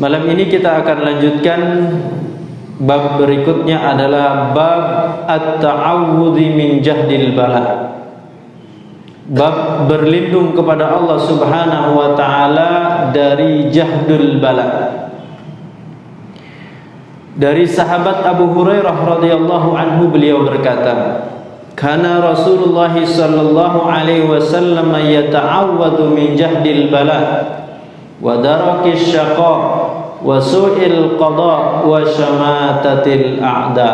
Malam ini kita akan lanjutkan bab berikutnya adalah bab at-ta'awudzi min jahdil bala. Bab berlindung kepada Allah Subhanahu wa taala dari jahdul bala. Dari sahabat Abu Hurairah radhiyallahu anhu beliau berkata, "Kana Rasulullah sallallahu alaihi wasallam yata'awwadhu min jahdil bala wa darakis syaqa wa su'il qada wa syamatatil a'da."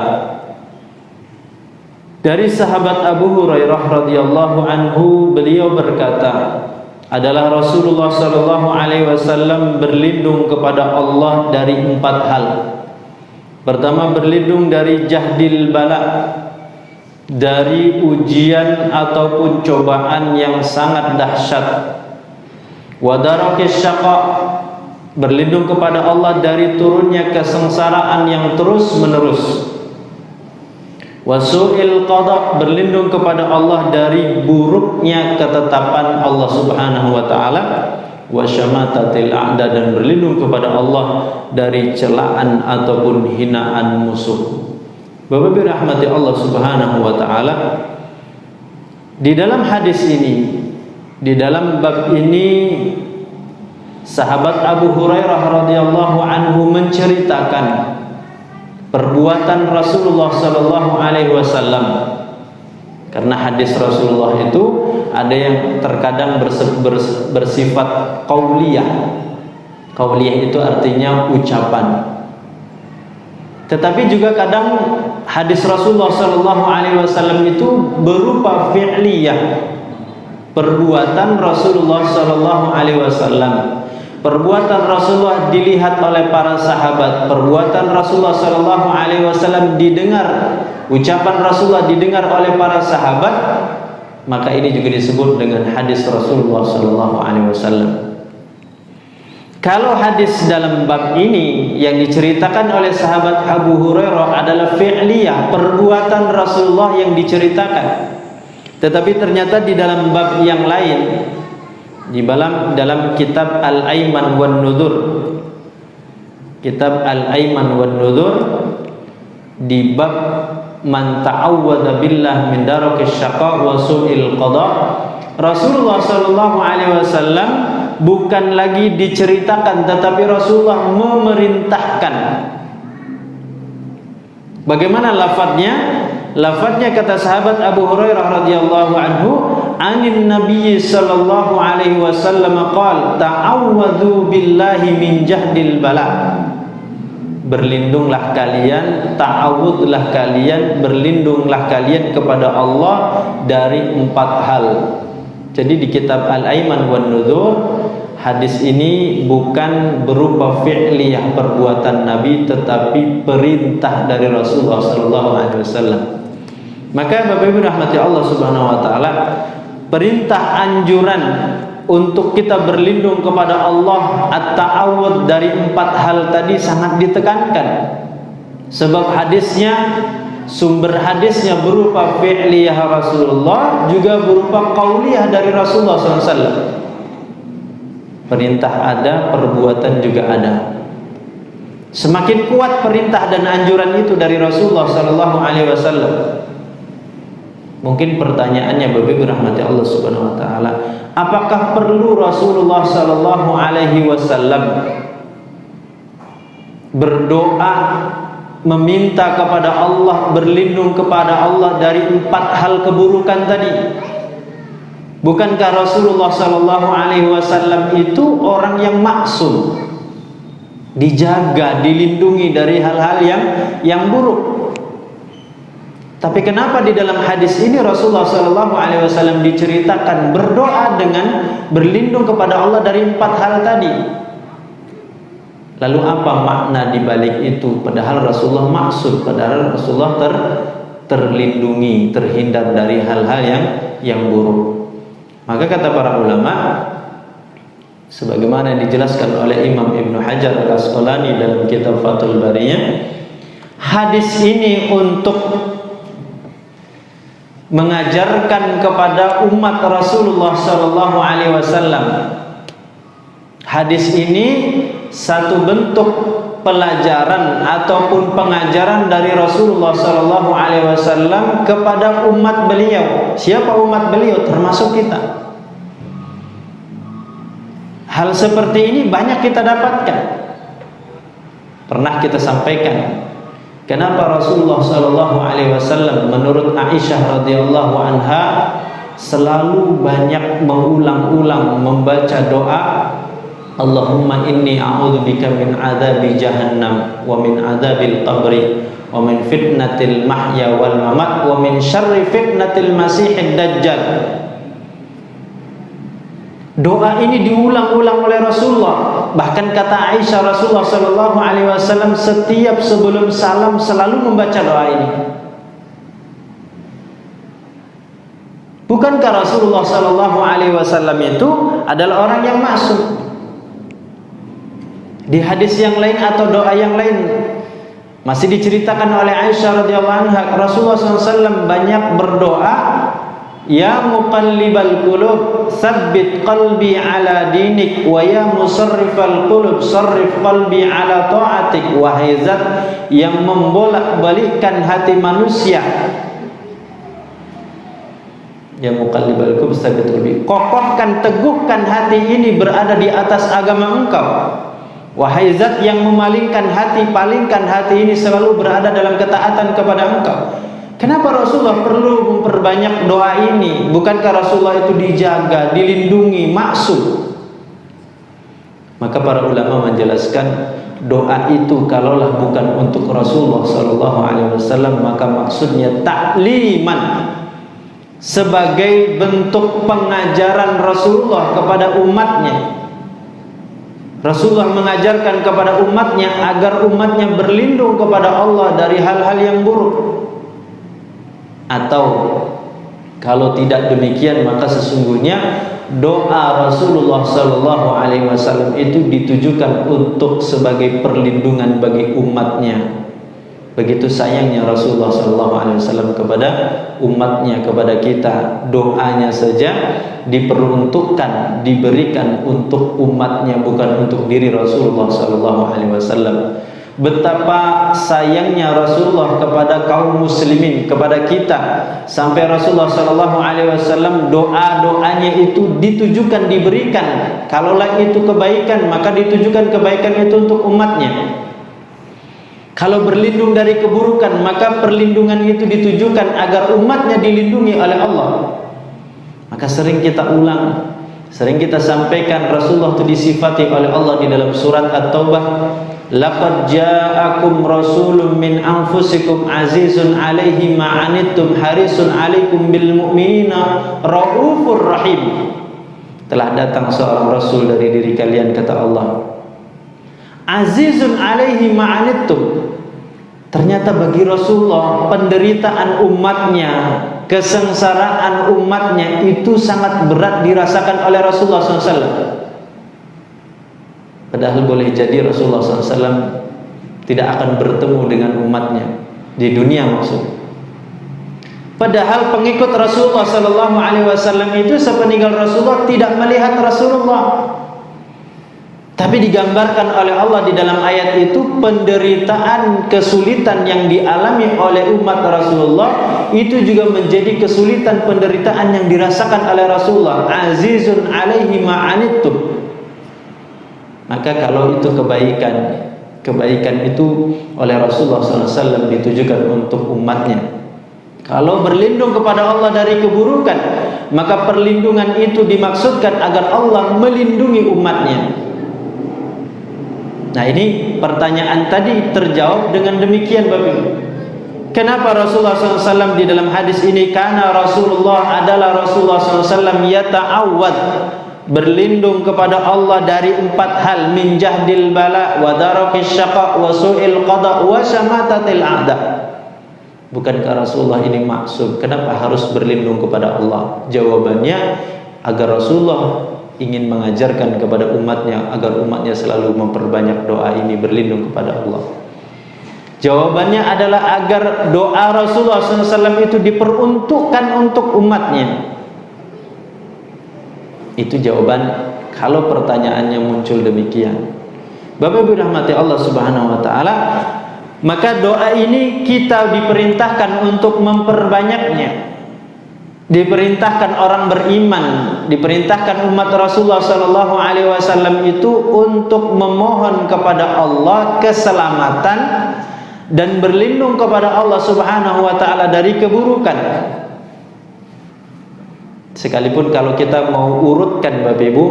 Dari sahabat Abu Hurairah radhiyallahu anhu beliau berkata, adalah Rasulullah sallallahu alaihi wasallam berlindung kepada Allah dari 4 hal. Pertama, berlindung dari jahdil bala, dari ujian ataupun cobaan yang sangat dahsyat. Wa darakis syaqa, berlindung kepada Allah dari turunnya kesengsaraan yang terus-menerus. Wa su'il qada, berlindung kepada Allah dari buruknya ketetapan Allah Subhanahu wa taala. Wa syamatatil a'da, dan berlindung kepada Allah dari celaan ataupun hinaan musuh. Bapak Ibu rahmati Allah Subhanahu wa taala, di dalam hadis ini, di dalam bab ini, sahabat Abu Hurairah radhiyallahu anhu menceritakan perbuatan Rasulullah sallallahu alaihi wasallam. Karena hadis Rasulullah itu ada yang terkadang bersifat qauliyah. Qauliyah itu artinya ucapan. Tetapi juga kadang hadis Rasulullah sallallahu alaihi wasallam itu berupa fi'liyah. Perbuatan Rasulullah sallallahu alaihi wasallam. Perbuatan Rasulullah dilihat oleh para sahabat, perbuatan Rasulullah sallallahu alaihi wasallam didengar, ucapan Rasulullah didengar oleh para sahabat, maka ini juga disebut dengan hadis Rasulullah sallallahu alaihi wasallam. Kalau hadis dalam bab ini yang diceritakan oleh sahabat Abu Hurairah adalah fi'liyah, perbuatan Rasulullah yang diceritakan. Tetapi ternyata di dalam bab yang lain, di dalam kitab Al-Aiman wan Nudzur, kitab Al-Aiman wan Nudzur, di bab man ta'awwadha billah min darakis syaqa wa su'il qada, Rasulullah sallallahu alaihi wasallam bukan lagi diceritakan, tetapi Rasulullah memerintahkan. Bagaimana lafadznya? Lafadznya kata sahabat Abu Hurairah radhiyallahu anhu, anin Nabi sallallahu alaihi wasallam qala ta'awwadhu billahi min jahdil bala. Berlindunglah kalian, ta'awudlah kalian, berlindunglah kalian kepada Allah dari 4 hal. Jadi di kitab Al-Aiman wan Nudzur, hadis ini bukan berupa fi'liyah perbuatan Nabi, tetapi perintah dari Rasulullah sallallahu alaihi wasallam. Maka Bapak Ibu rahmati Allah Subhanahu wa taala, perintah anjuran untuk kita berlindung kepada Allah, at-ta'awud dari 4 hal tadi sangat ditekankan. Sebab hadisnya, sumber hadisnya berupa fi'liyah Rasulullah, juga berupa qauliyah dari Rasulullah SAW. Perintah ada, perbuatan juga ada. Semakin kuat perintah dan anjuran itu dari Rasulullah SAW. Mungkin pertanyaannya, Bapak Ibu rahmati Allah Subhanahu wa taala, apakah perlu Rasulullah sallallahu alaihi wasallam berdoa meminta kepada Allah, berlindung kepada Allah dari 4 hal keburukan tadi? Bukankah Rasulullah sallallahu alaihi wasallam itu orang yang maksum, dijaga, dilindungi dari hal-hal yang buruk? Tapi kenapa di dalam hadis ini Rasulullah sallallahu alaihi wasallam diceritakan berdoa dengan berlindung kepada Allah dari 4 hal tadi? Lalu apa makna di balik itu? Padahal Rasulullah maksud, padahal Rasulullah terlindungi, terhindar dari hal-hal yang buruk. Maka kata para ulama, sebagaimana dijelaskan oleh Imam Ibnu Hajar Al-Asqalani dalam kitab Fathul Bariyah, hadis ini untuk mengajarkan kepada umat Rasulullah sallallahu alaihi wasallam Hadis ini satu bentuk pelajaran ataupun pengajaran dari Rasulullah sallallahu alaihi wasallam kepada umat beliau. Siapa umat beliau? Termasuk kita. Hal seperti ini banyak kita dapatkan. Pernah kita sampaikan kenapa Rasulullah sallallahu alaihi wasallam menurut Aisyah radhiyallahu anha selalu banyak mengulang-ulang membaca doa Allahumma inni a'udzubika min adzabi jahannam wa min adzabil qabri wa min fitnatil mahya wal mamat wa min syarri fitnatil masiihid dajjal. Doa ini diulang-ulang oleh Rasulullah. Bahkan kata Aisyah, Rasulullah sallallahu alaihi wasallam setiap sebelum salam selalu membaca doa ini. Bukankah Rasulullah sallallahu alaihi wasallam itu adalah orang yang maksum? Di hadis yang lain atau doa yang lain masih diceritakan oleh Aisyah radhiyallahu anha, Rasulullah SAW banyak berdoa, ya muqallibal qulub tsabbit qalbi ala dinik wa ya musarrifal qulub sarrif qalbi ala ta'atik. Wahai zat yang membolak-balikkan hati manusia, ya muqallibal qulub tsabbit qalbi, kokohkan teguhkan hati ini berada di atas agama engkau. Wahai zat yang memalingkan hati, palingkan hati ini selalu berada dalam ketaatan kepada engkau. Kenapa Rasulullah perlu memperbanyak doa ini? Bukankah Rasulullah itu dijaga, dilindungi, maksum? Maka para ulama menjelaskan doa itu kalaulah bukan untuk Rasulullah sallallahu alaihi wasallam, maka maksudnya takliman, sebagai bentuk pengajaran Rasulullah kepada umatnya. Rasulullah mengajarkan kepada umatnya agar umatnya berlindung kepada Allah dari hal-hal yang buruk. Atau kalau tidak demikian, maka sesungguhnya doa Rasulullah sallallahu alaihi wasallam itu ditujukan untuk sebagai perlindungan bagi umatnya. Begitu sayangnya Rasulullah sallallahu alaihi wasallam kepada umatnya, kepada kita, doanya saja diperuntukkan, diberikan untuk umatnya, bukan untuk diri Rasulullah sallallahu alaihi wasallam. Betapa sayangnya Rasulullah kepada kaum muslimin, kepada kita, sampai Rasulullah sallallahu alaihi wasallam doa-doanya itu ditujukan, diberikan. Kalaulah itu kebaikan, maka ditujukan kebaikan itu untuk umatnya. Kalau berlindung dari keburukan, maka perlindungan itu ditujukan agar umatnya dilindungi oleh Allah. Maka sering kita ulang, sering kita sampaikan, Rasulullah itu disifati oleh Allah di dalam surat At-Taubah, laqad ja'akum rasulun min anfusikum azizun 'alaihi ma 'anittum harisun 'alaikum bil mu'minina raufur rahim. Telah datang seorang rasul dari diri kalian, kata Allah, azizun 'alaihi ma 'anittum. Ternyata bagi Rasulullah penderitaan umatnya, kesengsaraan umatnya itu sangat berat dirasakan oleh Rasulullah SAW. Padahal boleh jadi Rasulullah SAW tidak akan bertemu dengan umatnya di dunia maksud. Padahal pengikut Rasulullah SAW itu sepeninggal Rasulullah tidak melihat Rasulullah. Tapi digambarkan oleh Allah di dalam ayat itu penderitaan, kesulitan yang dialami oleh umat Rasulullah itu juga menjadi kesulitan, penderitaan yang dirasakan oleh Rasulullah. Azizun 'alaihi ma 'anittum. Maka kalau itu kebaikan, kebaikan itu oleh Rasulullah SAW ditujukan untuk umatnya. Kalau berlindung kepada Allah dari keburukan, maka perlindungan itu dimaksudkan agar Allah melindungi umatnya. Nah, ini pertanyaan tadi terjawab dengan demikian, Bapak Ibu. Kenapa Rasulullah SAW di dalam hadis ini, karena Rasulullah adalah Rasulullah SAW yata'awwad, berlindung kepada Allah dari 4 hal, min jahdil bala wa darakis syaqa wa su'il qada wa syamatatil a'da. Bukankah Rasulullah ini maksud? Kenapa harus berlindung kepada Allah? Jawabannya, agar Rasulullah ingin mengajarkan kepada umatnya agar umatnya selalu memperbanyak doa ini, berlindung kepada Allah. Jawabannya adalah agar doa Rasulullah SAW itu diperuntukkan untuk umatnya. Itu jawaban kalau pertanyaannya muncul demikian. Bapak Ibu rahmati Allah Subhanahu wa taala, maka doa ini kita diperintahkan untuk memperbanyaknya. Diperintahkan orang beriman, diperintahkan umat Rasulullah sallallahu alaihi wasallam itu untuk memohon kepada Allah keselamatan dan berlindung kepada Allah Subhanahu wa taala dari keburukan. Sekalipun kalau kita mau urutkan Bapak Ibu,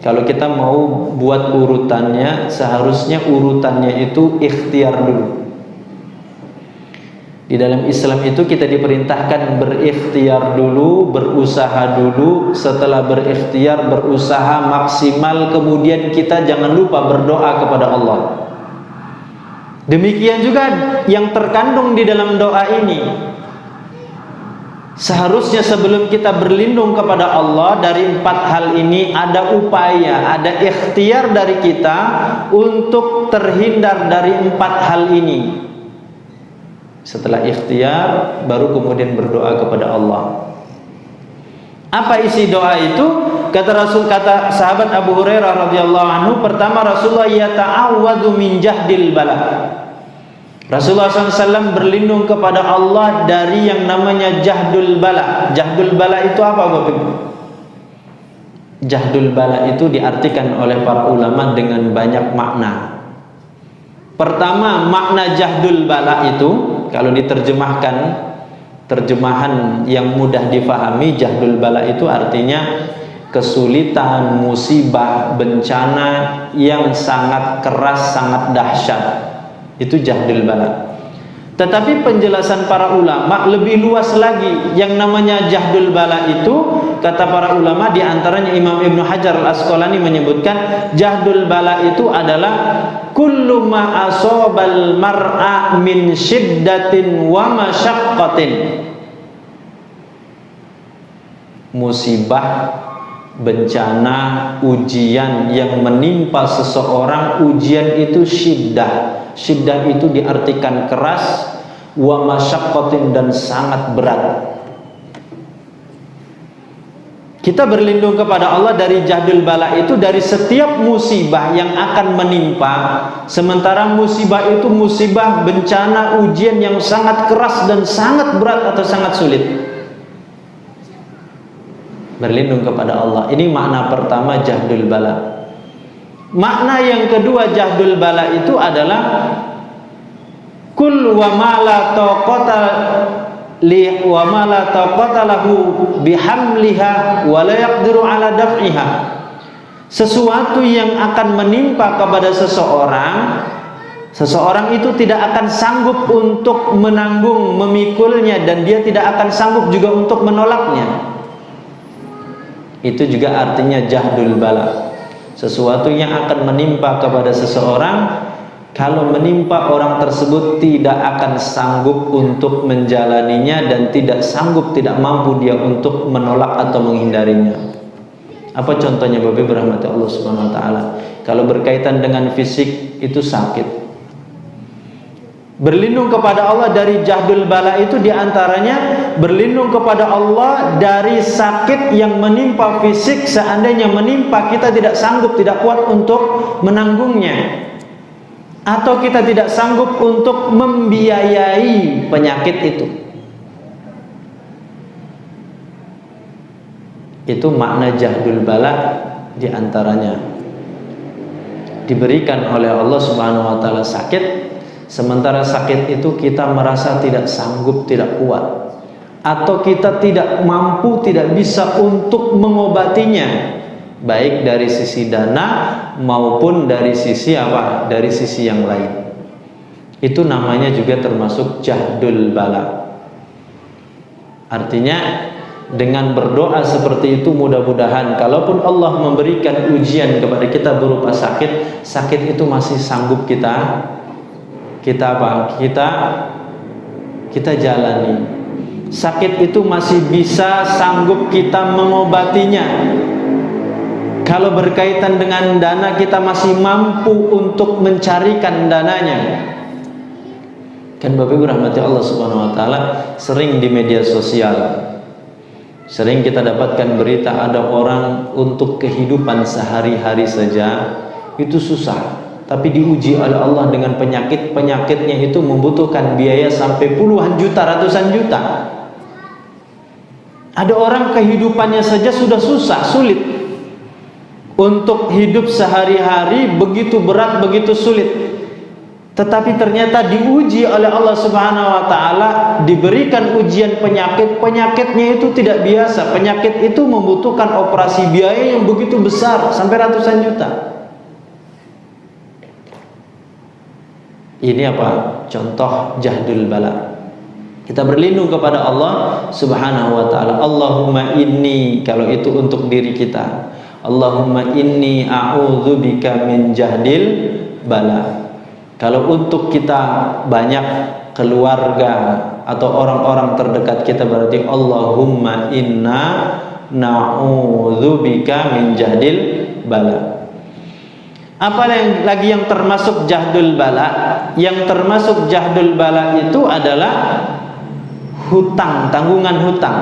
kalau kita mau buat urutannya, seharusnya urutannya itu ikhtiar dulu. Di dalam Islam itu kita diperintahkan berikhtiar dulu, berusaha dulu. Setelah berikhtiar, berusaha maksimal, kemudian kita jangan lupa berdoa kepada Allah. Demikian juga yang terkandung di dalam doa ini. Seharusnya sebelum kita berlindung kepada Allah dari 4 hal ini, ada upaya, ada ikhtiar dari kita untuk terhindar dari 4 hal ini. Setelah ikhtiar, baru kemudian berdoa kepada Allah. Apa isi doa itu? Kata sahabat Abu Hurairah radhiyallahu anhu, pertama Rasulullah yata'awwadzu min jahdil bala. Rasulullah SAW berlindung kepada Allah dari yang namanya jahdul bala. Jahdul bala itu apa Bapak Ibu? Jahdul bala itu diartikan oleh para ulama dengan banyak makna. Pertama, makna jahdul bala itu kalau diterjemahkan, terjemahan yang mudah difahami, jahdul bala itu artinya kesulitan, musibah, bencana yang sangat keras, sangat dahsyat. Itu jahdul bala. Tetapi penjelasan para ulama lebih luas lagi. Yang namanya jahdul bala itu, kata para ulama, di antaranya Imam Ibnu Hajar Al-Asqalani menyebutkan jahdul bala itu adalah kullu ma asabal mar'a min syiddatin wa masyaqqatin. Musibah, bencana, ujian yang menimpa seseorang, ujian itu syiddah. Syiddah itu diartikan keras, wa masyaqqatin, dan sangat berat. Kita berlindung kepada Allah dari jahdul bala itu, dari setiap musibah yang akan menimpa. Sementara musibah itu musibah, bencana, ujian yang sangat keras dan sangat berat atau sangat sulit. Berlindung kepada Allah. Ini makna pertama jahdul bala. Makna yang kedua jahdul bala itu adalah kul wa ma la taqata li wa ma la taqata lahu bihamliha wa la yaqdiru ala daf'iha. Sesuatu yang akan menimpa kepada seseorang itu tidak akan sanggup untuk menanggung, memikulnya, dan dia tidak akan sanggup juga untuk menolaknya. Itu juga artinya jahdul bala. Sesuatu yang akan menimpa kepada seseorang, kalau menimpa orang tersebut tidak akan sanggup untuk menjalaninya dan tidak sanggup, tidak mampu dia untuk menolak atau menghindarinya. Apa contohnya Bapak Ibu rahmati Allah Subhanahu wa taala? Kalau berkaitan dengan fisik itu sakit. Berlindung kepada Allah dari jahdul bala itu diantaranya berlindung kepada Allah dari sakit yang menimpa fisik. Seandainya menimpa, kita tidak sanggup, tidak kuat untuk menanggungnya, atau kita tidak sanggup untuk membiayai penyakit itu. Itu makna jahdul bala diantaranya. Diberikan oleh Allah Subhanahu wa taala sakit, sementara sakit itu kita merasa tidak sanggup, tidak kuat, atau kita tidak mampu, tidak bisa untuk mengobatinya, baik dari sisi dana maupun dari sisi apa? Dari sisi yang lain. Itu namanya juga termasuk jahdul bala. Artinya dengan berdoa seperti itu, mudah-mudahan kalaupun Allah memberikan ujian kepada kita berupa sakit, sakit itu masih sanggup kita jalani. Sakit itu masih bisa sanggup kita mengobatinya. Kalau berkaitan dengan dana, kita masih mampu untuk mencarikan dananya. Kan Bapak Ibu rahmati Allah Subhanahu wa taala, sering di media sosial Sering kita dapatkan berita ada orang untuk kehidupan sehari-hari saja itu susah, tapi diuji oleh Allah dengan penyakitnya itu membutuhkan biaya sampai puluhan juta, ratusan juta. Ada orang kehidupannya saja sudah susah, sulit. Untuk hidup sehari-hari begitu berat, begitu sulit. Tetapi ternyata diuji oleh Allah Subhanahu wa taala, diberikan ujian penyakit. Penyakitnya itu tidak biasa. Penyakit itu membutuhkan operasi biaya yang begitu besar sampai ratusan juta. Ini apa? Contoh jahdul bala. Kita berlindung kepada Allah Subhanahu wa taala. Allahumma inni, kalau itu untuk diri kita. Allahumma inni a'udzubika min jahdil bala. Kalau untuk kita banyak keluarga atau orang-orang terdekat kita, berarti Allahumma inna na'udzubika min jahdil bala. Apa lagi yang termasuk jahdul bala? Yang termasuk jahdul bala itu adalah hutang, tanggungan hutang.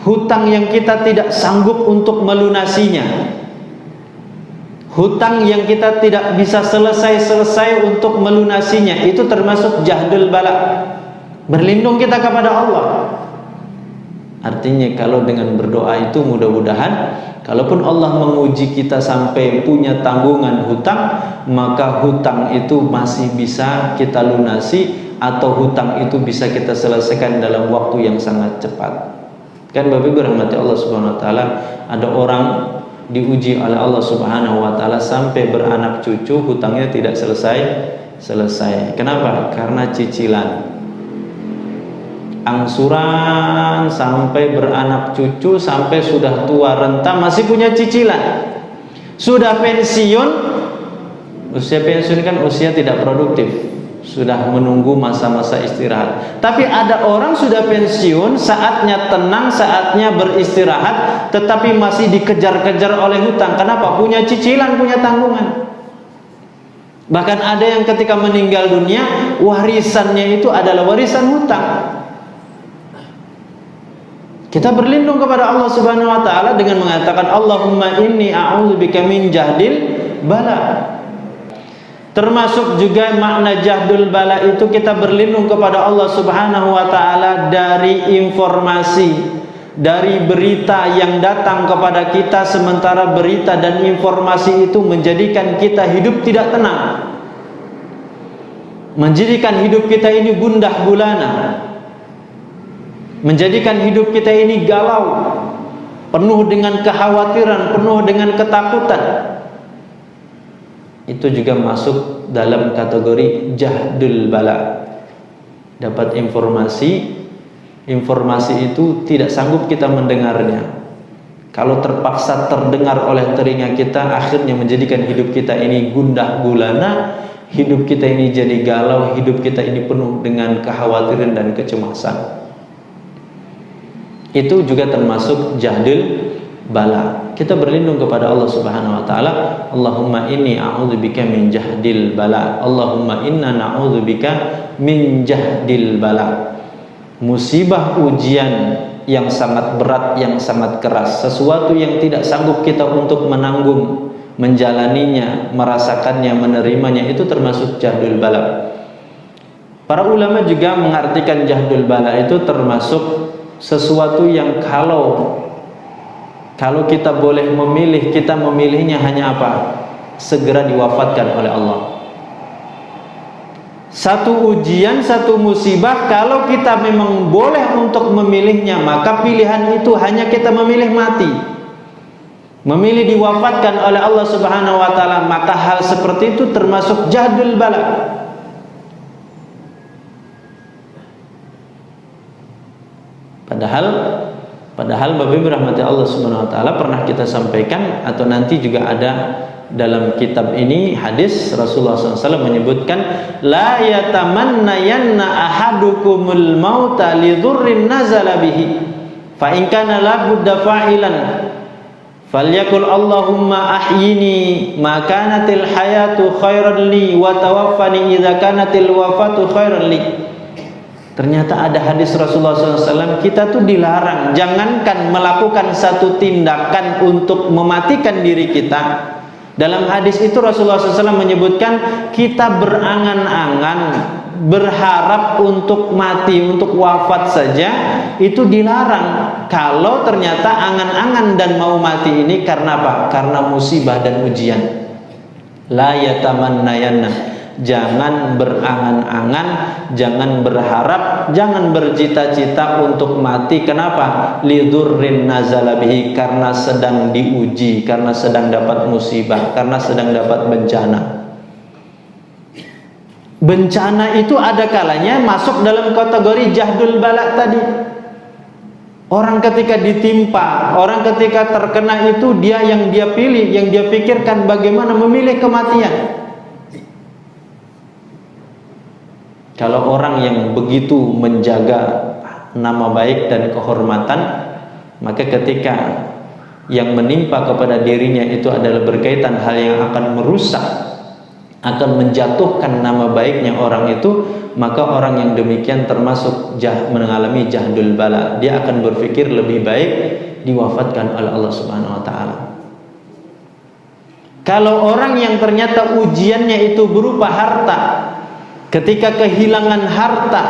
Hutang yang kita tidak sanggup untuk melunasinya. Hutang yang kita tidak bisa selesai untuk melunasinya, itu termasuk jahdul bala. Berlindung kita kepada Allah. Artinya kalau dengan berdoa itu mudah-mudahan, kalaupun Allah menguji kita sampai punya tanggungan hutang, maka hutang itu masih bisa kita lunasi, atau hutang itu bisa kita selesaikan dalam waktu yang sangat cepat. Kan Bapak Ibu rahmati Allah Subhanahu wa taala, ada orang diuji oleh Allah Subhanahu wa taala sampai beranak cucu, hutangnya tidak selesai. Kenapa? Karena cicilan. Angsuran sampai beranak cucu, sampai sudah tua renta masih punya cicilan. Sudah pensiun, usia pensiun kan usia tidak produktif, sudah menunggu masa-masa istirahat. Tapi ada orang sudah pensiun, saatnya tenang, saatnya beristirahat, tetapi masih dikejar-kejar oleh hutang. Kenapa? Punya cicilan, punya tanggungan. Bahkan ada yang ketika meninggal dunia, warisannya itu adalah warisan hutang. Kita berlindung kepada Allah Subhanahu wa taala dengan mengatakan Allahumma inni a'udzubika min jahdil bala. Termasuk juga makna jahdul bala itu kita berlindung kepada Allah Subhanahu wa taala dari informasi, dari berita yang datang kepada kita, sementara berita dan informasi itu menjadikan kita hidup tidak tenang, menjadikan hidup kita ini gundah gulana, menjadikan hidup kita ini galau, penuh dengan kekhawatiran, penuh dengan ketakutan. Itu juga masuk dalam kategori jahdul bala. Dapat informasi itu tidak sanggup kita mendengarnya. Kalau terpaksa terdengar oleh telinga kita, akhirnya menjadikan hidup kita ini gundah gulana, hidup kita ini jadi galau, hidup kita ini penuh dengan kekhawatiran dan kecemasan. Itu juga termasuk jahdul bala. Kita berlindung kepada Allah Subhanahu wa taala. Allahumma inni a'udzubika min jahdil bala. Allahumma inna na'udzubika min jahdil bala. Musibah, ujian yang sangat berat, yang sangat keras, sesuatu yang tidak sanggup kita untuk menanggung, menjalaninya, merasakannya, menerimanya, itu termasuk jahdul bala. Para ulama juga mengartikan jahdul bala itu termasuk sesuatu yang kalau kita boleh memilih, kita memilihnya hanya apa? Segera diwafatkan oleh Allah. Satu ujian, satu musibah, kalau kita memang boleh untuk memilihnya, maka pilihan itu hanya kita memilih mati, memilih diwafatkan oleh Allah Subhanahu wa taala. Maka hal seperti itu termasuk jahdul bala. Padahal Bapak Ibu rahmati Allah Subhanahu wa taala, pernah kita sampaikan atau nanti juga ada dalam kitab ini hadis Rasulullah SAW menyebutkan la yatamannayanna ahadukumul mauta lidurrin nazala bihi fa in kana la budda fa'ilan falyakul Allahumma ahyini ma kanatil hayatu khairan li wa tawaffani idza kanatil wafatu khairan li. Ternyata ada hadis Rasulullah SAW, kita tuh dilarang, jangankan melakukan satu tindakan untuk mematikan diri kita. Dalam hadis itu Rasulullah SAW menyebutkan kita berangan-angan, berharap untuk mati, untuk wafat saja, itu dilarang. Kalau ternyata angan-angan dan mau mati ini karena apa? Karena musibah dan ujian. La yatamannayanna, jangan berangan-angan, jangan berharap, jangan bercita-cita untuk mati. Kenapa? Lidurrin nazala bihi, karena sedang diuji, karena sedang dapat musibah, karena sedang dapat bencana. Bencana itu ada kalanya masuk dalam kategori jahdul bala tadi. Orang ketika ditimpa, orang ketika terkena itu, dia yang dia pilih, yang dia pikirkan bagaimana memilih kematian. Kalau orang yang begitu menjaga nama baik dan kehormatan, maka ketika yang menimpa kepada dirinya itu adalah berkaitan hal yang akan merusak, akan menjatuhkan nama baiknya orang itu, maka orang yang demikian termasuk mengalami jahdul bala. Dia akan berpikir lebih baik diwafatkan oleh Allah Subhanahu wa taala. Kalau orang yang ternyata ujiannya itu berupa harta, ketika kehilangan harta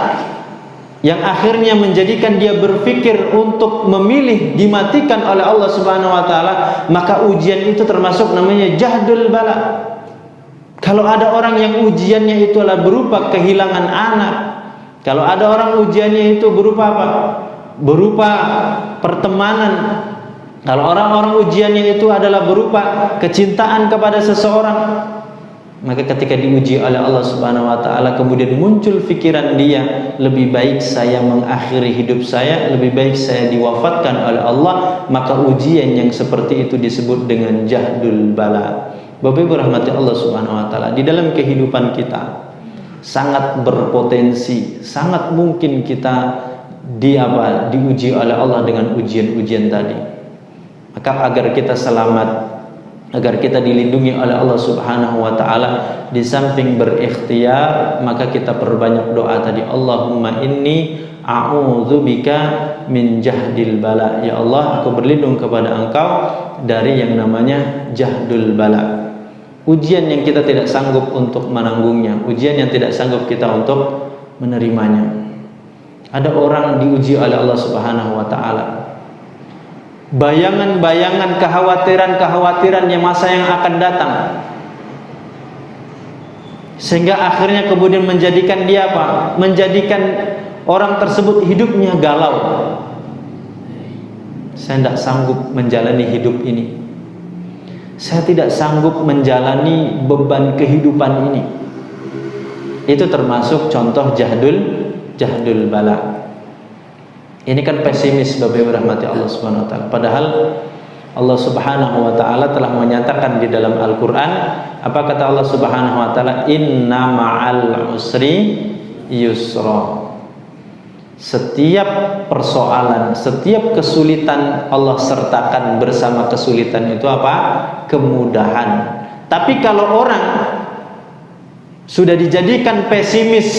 yang akhirnya menjadikan dia berpikir untuk memilih dimatikan oleh Allah Subhanahu wa taala, maka ujian itu termasuk namanya jahdul bala. Kalau ada orang yang ujiannya itu adalah berupa kehilangan anak, kalau ada orang ujiannya itu berupa apa? Berupa pertemanan, kalau orang-orang ujiannya itu adalah berupa kecintaan kepada seseorang, maka ketika diuji oleh Allah Subhanahu wa taala kemudian muncul pikiran dia, lebih baik saya mengakhiri hidup saya, lebih baik saya diwafatkan oleh Allah, maka ujian yang seperti itu disebut dengan jahdul bala. Bapak Ibu rahmati Allah Subhanahu wa taala, di dalam kehidupan kita sangat berpotensi, sangat mungkin kita diuji oleh Allah dengan ujian-ujian tadi. Maka agar kita selamat, agar kita dilindungi oleh Allah Subhanahu wa taala, di samping berikhtiar, maka kita perbanyak doa tadi. Allahumma inni a'udzubika min jahdil bala. Ya Allah, aku berlindung kepada Engkau dari yang namanya jahdul bala. Ujian yang kita tidak sanggup untuk menanggungnya, ujian yang tidak sanggup kita untuk menerimanya. Ada orang diuji oleh Allah Subhanahu wa taala, bayangan-bayangan, kekhawatiran-kekhawatiran yang masa yang akan datang, sehingga akhirnya kemudian menjadikan dia apa? Menjadikan orang tersebut hidupnya galau. Saya tidak sanggup menjalani hidup ini, saya tidak sanggup menjalani beban kehidupan ini. Itu termasuk contoh jahdul bala. Ini kan pesimis, Bapak Ibu rahmati Allah Subhanahu wa taala. Padahal Allah Subhanahu wa taala telah menyatakan di dalam Al-Qur'an, apa kata Allah Subhanahu wa taala? Inna ma'al usri yusra. Setiap persoalan, setiap kesulitan Allah sertakan bersama kesulitan itu apa? Kemudahan. Tapi kalau orang sudah dijadikan pesimis,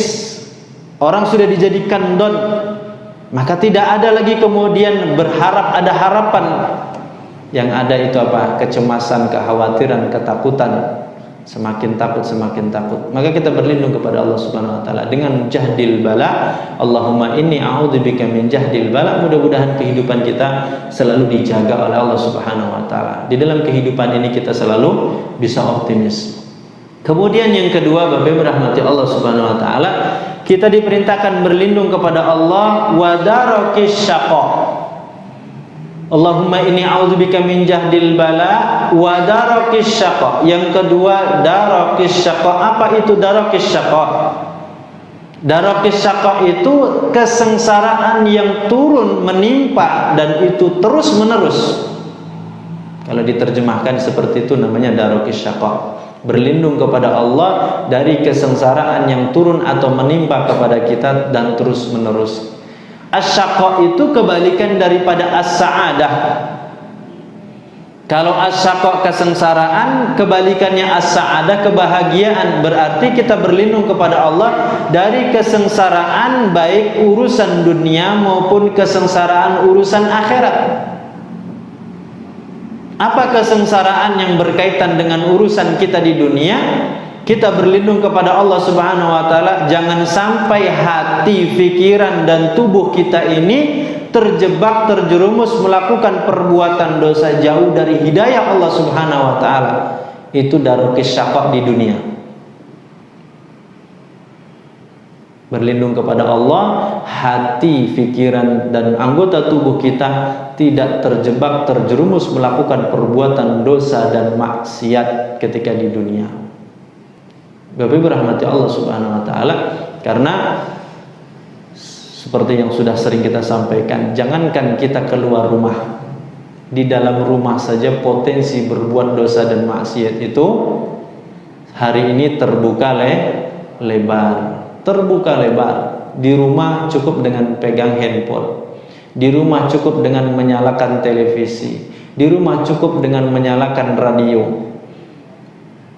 orang sudah dijadikan down, maka tidak ada lagi kemudian berharap ada harapan. Yang ada itu apa? Kecemasan, kekhawatiran, ketakutan. Semakin takut, semakin takut. Maka kita berlindung kepada Allah Subhanahu wa taala dengan jahdil bala. Allahumma inni a'udzubika min jahdil bala. Mudah-mudahan kehidupan kita selalu dijaga oleh Allah Subhanahu wa taala. Di dalam kehidupan ini kita selalu bisa optimis. Kemudian yang kedua, Bapak Ibu rahmati Allah Subhanahu wa taala, kita diperintahkan berlindung kepada Allah wa darakis syaqa. Allahumma inni a'udzubika min jahdil bala wa darakis syaqa. Yang kedua, darakis syaqa. Apa itu darakis syaqa? Darakis syaqa itu kesengsaraan yang turun menimpa dan itu terus menerus. Kalau diterjemahkan seperti itu namanya darakis syaqa. Berlindung kepada Allah dari kesengsaraan yang turun atau menimpa kepada kita dan terus menerus. Asy-syaqa itu kebalikan daripada as-sa'adah. Kalau asyaqa kesengsaraan, kebalikannya as-sa'adah kebahagiaan. Berarti kita berlindung kepada Allah dari kesengsaraan baik urusan dunia maupun kesengsaraan urusan akhirat. Apa kesengsaraan yang berkaitan dengan urusan kita di dunia? Kita berlindung kepada Allah Subhanahu wa taala, jangan sampai hati, pikiran dan tubuh kita ini terjebak, terjerumus melakukan perbuatan dosa jauh dari hidayah Allah Subhanahu wa taala. Itu darukis syaqa di dunia. Berlindung kepada Allah, hati, pikiran dan anggota tubuh kita tidak terjebak, terjerumus melakukan perbuatan dosa dan maksiat ketika di dunia. Bapak berahmati Allah Subhanahu wa taala, karena seperti yang sudah sering kita sampaikan, jangankan kita keluar rumah, di dalam rumah saja potensi berbuat dosa dan maksiat itu hari ini terbuka lebar. Di rumah cukup dengan pegang handphone, di rumah cukup dengan menyalakan televisi, di rumah cukup dengan menyalakan radio.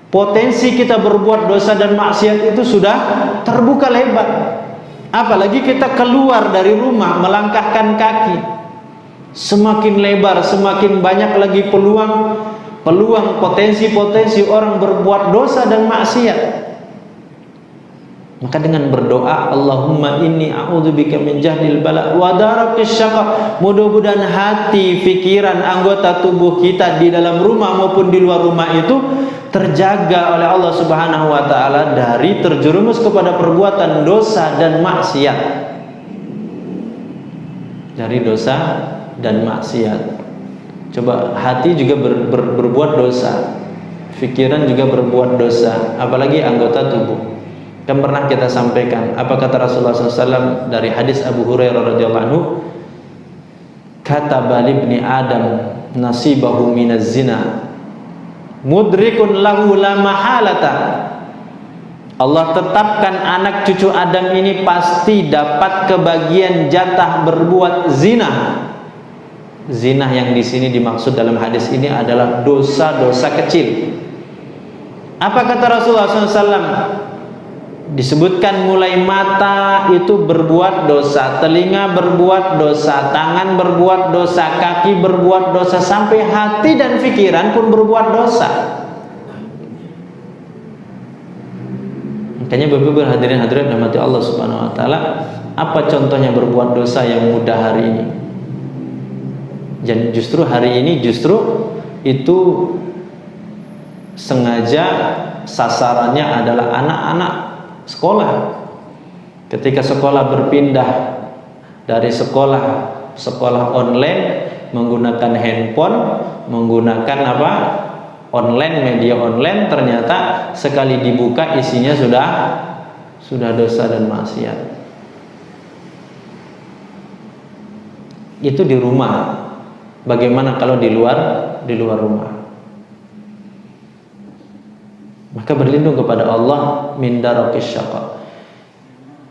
Potensi kita berbuat dosa dan maksiat itu sudah terbuka lebar. Apalagi kita keluar dari rumah, melangkahkan kaki, semakin lebar, semakin banyak lagi peluang potensi orang berbuat dosa dan maksiat. Maka dengan berdoa, Allahumma inni a'udzubika min jahdil bala wa darakis syaqa, mudah-mudahan hati, pikiran, anggota tubuh kita di dalam rumah maupun di luar rumah itu terjaga oleh Allah Subhanahu wa taala dari terjerumus kepada perbuatan dosa dan maksiat. Dari dosa dan maksiat. Coba, hati juga berbuat dosa, pikiran juga berbuat dosa, apalagi anggota tubuh. Kan pernah kita sampaikan apa kata Rasulullah SAW dari hadis Abu Hurairah radhiyallahu anhu, kataba libni Adam nasibahu minaz zina mudrikun lahu la mahalata. Allah tetapkan anak cucu Adam ini pasti dapat kebagian jatah berbuat zina. Zina yang di sini dimaksud dalam hadis ini adalah dosa-dosa kecil. Apa kata Rasulullah SAW? Disebutkan mulai mata itu berbuat dosa, telinga berbuat dosa, tangan berbuat dosa, kaki berbuat dosa, sampai hati dan pikiran pun berbuat dosa. Makanya Bapak hadirin rahmati Allah Subhanahu wa taala, apa contohnya berbuat dosa yang mudah hari ini? Dan justru hari ini itu sengaja sasarannya adalah anak-anak sekolah. Ketika sekolah berpindah dari sekolah online menggunakan handphone, menggunakan media online, ternyata sekali dibuka isinya sudah dosa dan maksiat. Itu di rumah. Bagaimana kalau di luar rumah? Maka berlindung kepada Allah min darakis syaqa.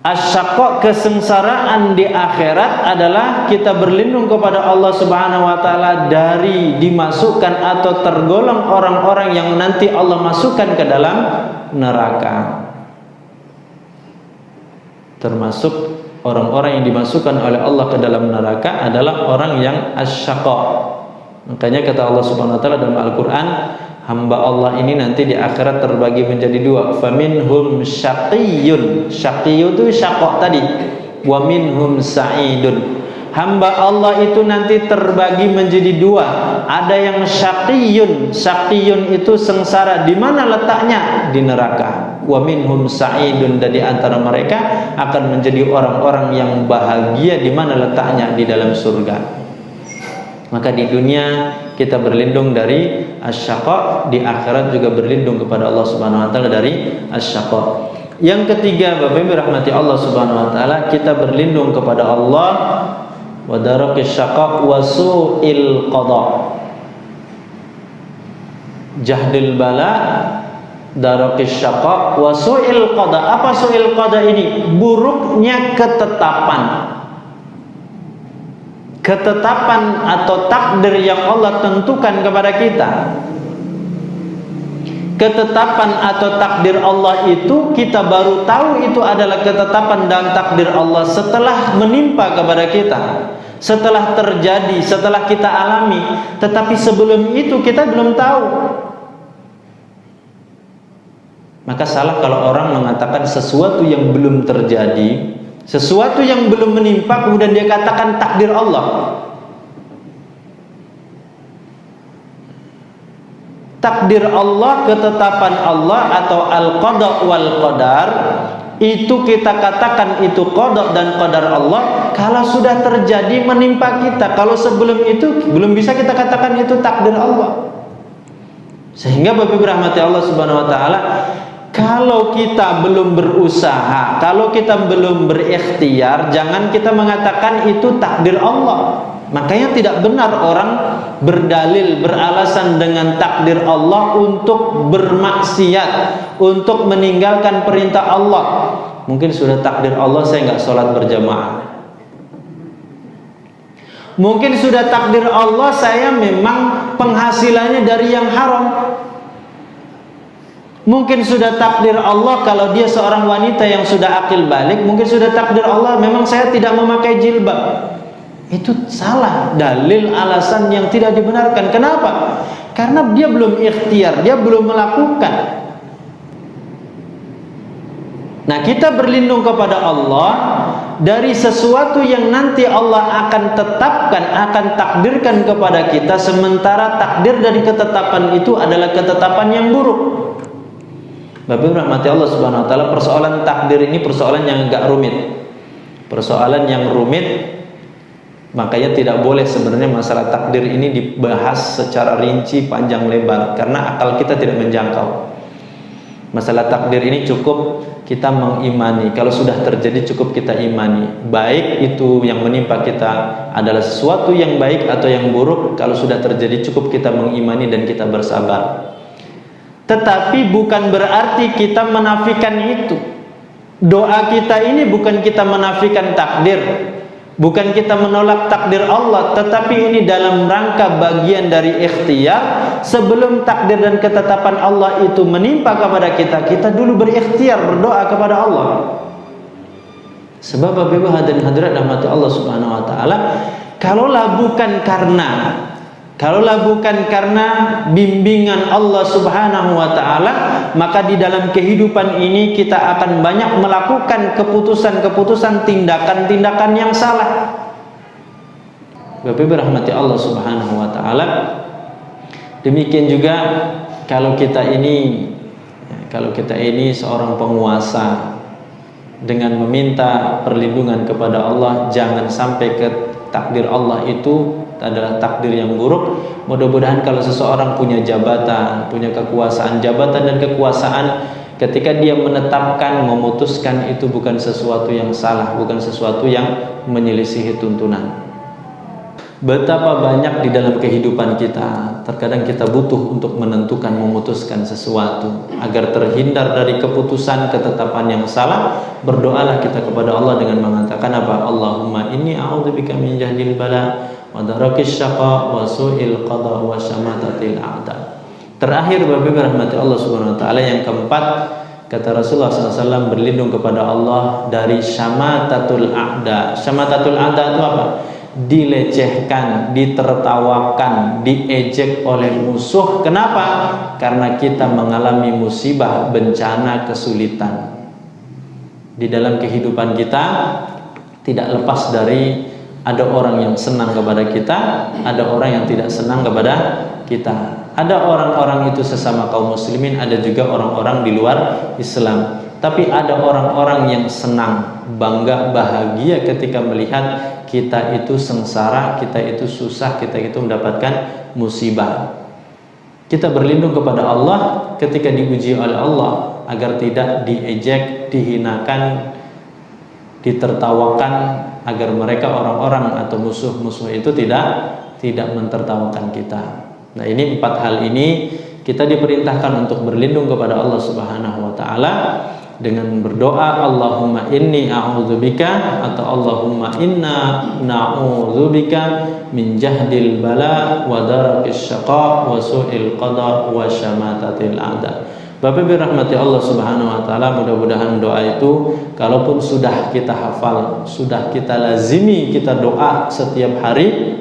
Asyaqa, kesengsaraan di akhirat adalah kita berlindung kepada Allah Subhanahu wa taala dari dimasukkan atau tergolong orang-orang yang nanti Allah masukkan ke dalam neraka. Termasuk orang-orang yang dimasukkan oleh Allah ke dalam neraka adalah orang yang asyaqa. Makanya kata Allah Subhanahu wa taala dalam Al-Qur'an, hamba Allah ini nanti di akhirat terbagi menjadi dua. Faminhum syaqiyyun. Syaqiyyu itu syaqa tadi. Wa minhum sa'idun. Hamba Allah itu nanti terbagi menjadi dua. Ada yang syaqiyyun. Syaqiyyun itu sengsara. Di mana letaknya? Di neraka. Wa minhum sa'idun. Dan di antara mereka akan menjadi orang-orang yang bahagia. Di mana letaknya? Di dalam surga. Maka di dunia kita berlindung dari asyaqa, di akhirat juga berlindung kepada Allah Subhanahu wa taala dari asyaqa. Yang ketiga, Bapak Ibu rahmati Allah Subhanahu wa taala, kita berlindung kepada Allah wa darakis syaqa wa su'il qada. Jahdil bala, darakis syaqa wa su'il qada. Apa su'il qada ini? Buruknya ketetapan. ketetapan atau takdir yang Allah tentukan kepada kita. Ketetapan atau takdir Allah itu kita baru tahu itu adalah ketetapan dan takdir Allah setelah menimpa kepada kita, setelah terjadi, setelah kita alami. Tetapi sebelum itu kita belum tahu. Maka salah kalau orang mengatakan sesuatu yang belum terjadi, sesuatu yang belum menimpa, kemudian dia katakan takdir Allah. Takdir Allah, ketetapan Allah atau al-qada wal qadar, itu kita katakan itu qada dan qadar Allah kalau sudah terjadi menimpa kita. Kalau sebelum itu belum bisa kita katakan itu takdir Allah. Sehingga Bapak Ibu rahmati Allah Subhanahu wa taala, kalau kita belum berusaha, kalau kita belum berikhtiar, jangan kita mengatakan itu takdir Allah. Makanya tidak benar orang berdalil, beralasan dengan takdir Allah untuk bermaksiat, untuk meninggalkan perintah Allah. Mungkin sudah takdir Allah saya nggak sholat berjamaah. Mungkin sudah takdir Allah saya memang penghasilannya dari yang haram. Mungkin sudah takdir Allah kalau dia seorang wanita yang sudah akil balik. Mungkin sudah takdir Allah memang saya tidak memakai jilbab. Itu salah, dalil alasan yang tidak dibenarkan. Kenapa? Karena dia belum ikhtiar, dia belum melakukan. Nah, kita berlindung kepada Allah dari sesuatu yang nanti Allah akan tetapkan, akan takdirkan kepada kita, sementara takdir dari ketetapan itu adalah ketetapan yang buruk. Bapak Ibu rahmati Allah Subhanahu wa taala, persoalan takdir ini persoalan yang agak rumit. Persoalan yang rumit. Makanya tidak boleh sebenarnya masalah takdir ini dibahas secara rinci panjang lebar, karena akal kita tidak menjangkau. Masalah takdir ini cukup kita mengimani. Kalau sudah terjadi cukup kita imani. Baik itu yang menimpa kita adalah sesuatu yang baik atau yang buruk, kalau sudah terjadi cukup kita mengimani dan kita bersabar. Tetapi bukan berarti kita menafikan itu. Doa kita ini bukan kita menafikan takdir, bukan kita menolak takdir Allah, tetapi ini dalam rangka bagian dari ikhtiar. Sebelum takdir dan ketetapan Allah itu menimpa kepada kita, kita dulu berikhtiar, berdoa kepada Allah. Sebab Bapak Ibu hadirin hadirat rahmati Allah Subhanahu wa taala, kalaulah bukan karena bimbingan Allah Subhanahu wa taala, maka di dalam kehidupan ini kita akan banyak melakukan keputusan-keputusan, tindakan-tindakan yang salah. Bapak Ibu rahmati Allah Subhanahu wa taala. Demikian juga kalau kita ini seorang penguasa, dengan meminta perlindungan kepada Allah, jangan sampai ke takdir Allah itu adalah takdir yang buruk. Mudah-mudahan kalau seseorang punya jabatan, punya kekuasaan, jabatan dan kekuasaan, ketika dia menetapkan, memutuskan, itu bukan sesuatu yang salah, bukan sesuatu yang menyelisihi tuntunan. Betapa banyak di dalam kehidupan kita, terkadang kita butuh untuk menentukan, memutuskan sesuatu. Agar terhindar dari keputusan, ketetapan yang salah, berdoalah kita kepada Allah dengan mengatakan apa? Allahumma inni a'udzubika min jahdil bala wa darakis syaqa wa su'il qada wa syamatatil a'da. Terakhir Bapak Ibu rahmati Allah Subhanahu wa taala, yang keempat, kata Rasulullah SAW, berlindung kepada Allah dari syamatatul a'da. Syamatatul a'da itu apa? Dilecehkan, ditertawakan, diejek oleh musuh. Kenapa? Karena kita mengalami musibah, bencana, kesulitan. Di dalam kehidupan kita tidak lepas dari ada orang yang senang kepada kita, ada orang yang tidak senang kepada kita. Ada orang-orang itu sesama kaum muslimin, ada juga orang-orang di luar Islam. Tapi ada orang-orang yang senang, bangga, bahagia ketika melihat kita itu sengsara, kita itu susah, kita itu mendapatkan musibah. Kita berlindung kepada Allah ketika diuji oleh Allah, agar tidak diejek, dihinakan, ditertawakan, agar mereka orang-orang atau musuh-musuh itu tidak mentertawakan kita. Nah, ini 4 hal ini kita diperintahkan untuk berlindung kepada Allah Subhanahu wa taala. dengan berdoa Allahumma inni a'udzubika atau Allahumma inna na'udzubika min jahdil bala wa darakis syaqa wa su'il qada wa syamatatil a'da. Bapak Ibu rahmati Allah Subhanahu wa taala, mudah-mudahan doa itu kalaupun sudah kita hafal, sudah kita lazimi, kita doa setiap hari,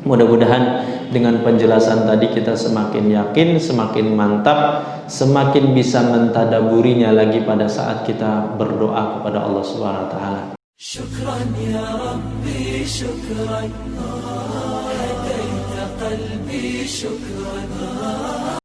mudah-mudahan dengan penjelasan tadi kita semakin yakin, semakin mantap, semakin bisa mentadaburinya lagi pada saat kita berdoa kepada Allah Subhanahu wa taala. Syukran ya Rabbi, syukran, hadaita qalbi, syukran.